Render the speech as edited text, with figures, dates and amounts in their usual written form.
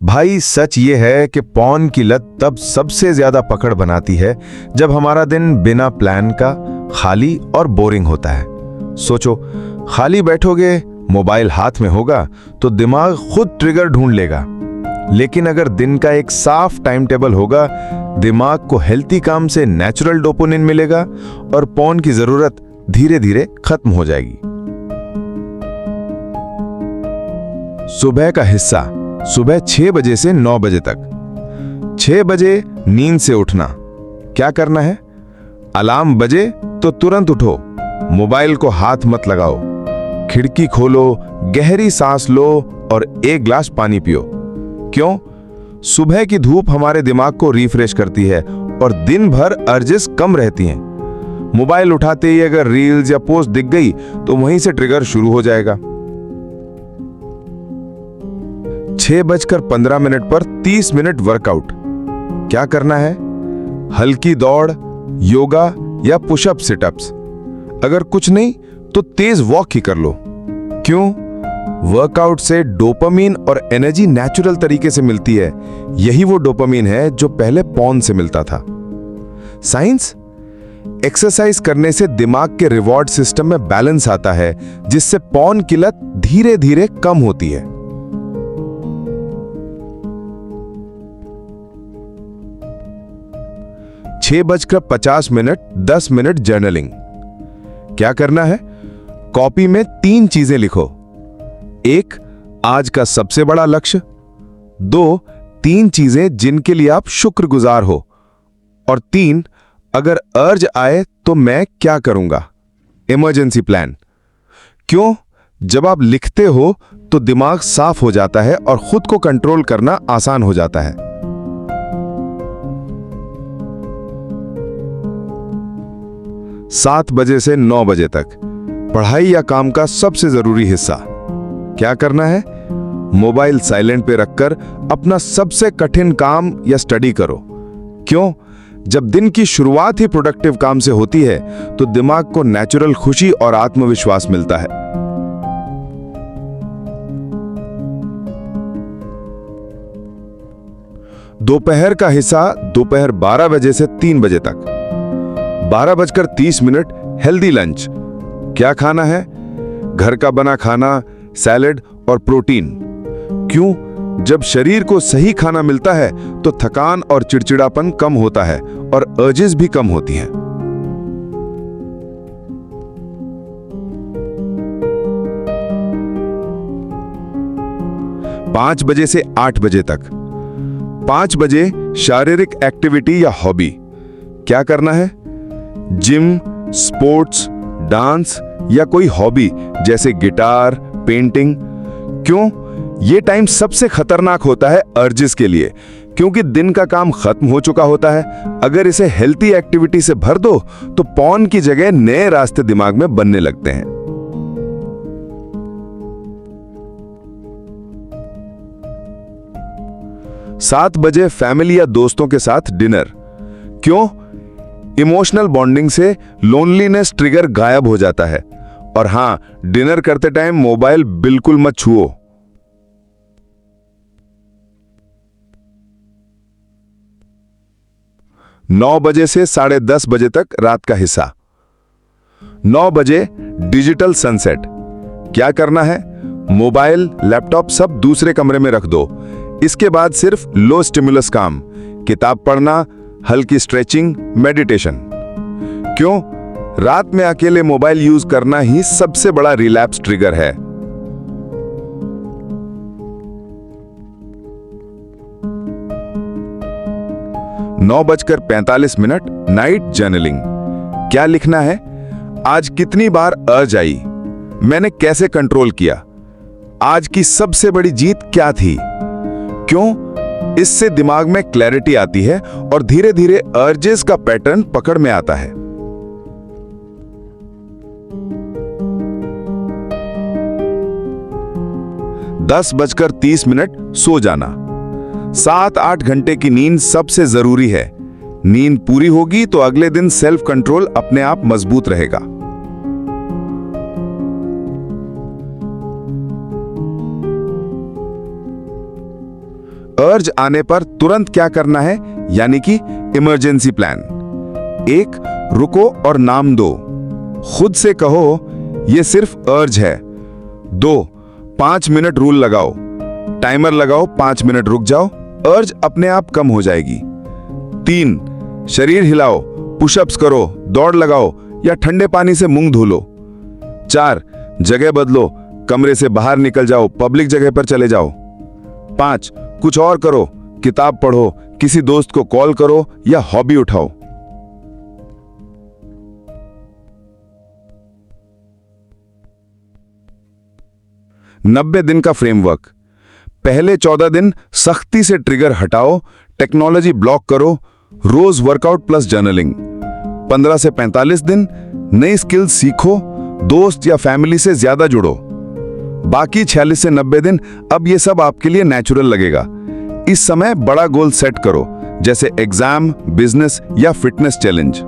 भाई सच ये है कि पॉन की लत तब सबसे ज्यादा पकड़ बनाती है जब हमारा दिन बिना प्लान का खाली और बोरिंग होता है। सोचो, खाली बैठोगे, मोबाइल हाथ में होगा तो दिमाग खुद ट्रिगर ढूंढ लेगा। लेकिन अगर दिन का एक साफ टाइम टेबल होगा, दिमाग को हेल्थी काम से नेचुरल डोपामिन मिलेगा और पॉन की जरूरत धीरे धीरे खत्म हो जाएगी। सुबह का हिस्सा, सुबह 6 बजे से 9 बजे तक। 6 बजे नींद से उठना। क्या करना है? अलार्म बजे तो तुरंत उठो, मोबाइल को हाथ मत लगाओ, खिड़की खोलो, गहरी सांस लो और 1 गिलास पानी पियो। क्यों? सुबह की धूप हमारे दिमाग को रिफ्रेश करती है और दिन भर अर्जेस कम रहती हैं। मोबाइल उठाते ही अगर रील्स या पोस्ट दिख गई तो वहीं से ट्रिगर शुरू हो जाएगा। 6:15 पर 30 मिनट वर्कआउट। क्या करना है? हल्की दौड़, योगा या पुशअप सिटअप्स। अगर कुछ नहीं तो तेज वॉक ही कर लो। क्यों? वर्कआउट से डोपामिन और एनर्जी नेचुरल तरीके से मिलती है। यही वो डोपामिन है जो पहले पॉर्न से मिलता था। साइंस? एक्सरसाइज करने से दिमाग के रिवॉर्ड सिस्टम में बैलेंस आता है, जिससे पॉर्न की लत धीरे धीरे कम होती है। (6:50) 10 मिनट जर्नलिंग। क्या करना है? कॉपी में 3 चीजें लिखो। 1, आज का सबसे बड़ा लक्ष्य। 2, 3 चीजें जिनके लिए आप शुक्रगुजार हो। और 3, अगर अर्ज आए तो मैं क्या करूंगा। Emergency plan. क्यों? जब आप लिखते हो तो दिमाग साफ हो जाता है और खुद को कंट्रोल करना आसान हो जाता है। 7 बजे से 9 बजे तक पढ़ाई या काम का सबसे जरूरी हिस्सा। क्या करना है? मोबाइल साइलेंट पे रखकर अपना सबसे कठिन काम या स्टडी करो। क्यों? जब दिन की शुरुआत ही प्रोडक्टिव काम से होती है तो दिमाग को नेचुरल खुशी और आत्मविश्वास मिलता है। दोपहर का हिस्सा दोपहर 12 बजे से 3 बजे तक। 12:30 हेल्दी लंच। क्या खाना है? घर का बना खाना, सैलेड और प्रोटीन। क्यों? जब शरीर को सही खाना मिलता है तो थकान और चिड़चिड़ापन कम होता है और अर्जेस भी कम होती हैं। (5 बजे से 8 बजे तक। 5 बजे शारीरिक एक्टिविटी या हॉबी। क्या करना है? जिम, स्पोर्ट्स, डांस या कोई हॉबी जैसे गिटार, पेंटिंग। क्यों? ये टाइम सबसे खतरनाक होता है अर्जेस के लिए, क्योंकि दिन का काम खत्म हो चुका होता है। अगर इसे हेल्थी एक्टिविटी से भर दो तो पॉर्न की जगह नए रास्ते दिमाग में बनने लगते हैं। (7 बजे फैमिली या दोस्तों के साथ डिनर। क्यों? इमोशनल बॉन्डिंग से लोनलीनेस ट्रिगर गायब हो जाता है। और हां, डिनर करते टाइम मोबाइल बिल्कुल मत छुओ। 9 बजे से 10:30 बजे तक रात का हिस्सा। 9 बजे डिजिटल सनसेट। क्या करना है? मोबाइल, लैपटॉप सब दूसरे कमरे में रख दो। इसके बाद सिर्फ लो स्टिमुलस काम, किताब पढ़ना, हल्की स्ट्रेचिंग, मेडिटेशन। क्यों? रात में अकेले मोबाइल यूज करना ही सबसे बड़ा रिलैप्स ट्रिगर है। (9:45) नाइट जर्नलिंग। क्या लिखना है? आज कितनी बार अर्ज आई, मैंने कैसे कंट्रोल किया, आज की सबसे बड़ी जीत क्या थी। क्यों? इससे दिमाग में क्लैरिटी आती है और धीरे धीरे अर्जेस का पैटर्न पकड़ में आता है। 10:30 सो जाना। 7-8 घंटे की नींद सबसे जरूरी है। नींद पूरी होगी तो अगले दिन सेल्फ कंट्रोल अपने आप मजबूत रहेगा। अर्ज आने पर तुरंत क्या करना है, यानी कि इमरजेंसी प्लान। 1. रुको और नाम दो। खुद से कहो यह सिर्फ अर्ज है। 2. 5 मिनट रूल लगाओ। टाइमर लगाओ, 5 मिनट रुक जाओ, अर्ज अपने आप कम हो जाएगी। 3. शरीर हिलाओ, पुशअप्स करो, दौड़ लगाओ या ठंडे पानी से मुंह धो लो। 4. जगह बदलो, कमरे से बाहर निकल जाओ, पब्लिक जगह पर चले जाओ। 5. कुछ और करो, किताब पढ़ो, किसी दोस्त को कॉल करो या हॉबी उठाओ। नब्बे दिन का फ्रेमवर्क। पहले 14 दिन सख्ती से ट्रिगर हटाओ, टेक्नोलॉजी ब्लॉक करो, रोज वर्कआउट प्लस जर्नलिंग। 15 से 45 दिन नई स्किल्स सीखो, दोस्त या फैमिली से ज्यादा जुड़ो। बाकी 46 से 90 दिन अब ये सब आपके लिए नेचुरल लगेगा। इस समय बड़ा गोल सेट करो, जैसे एग्जाम, बिजनेस या फिटनेस चैलेंज।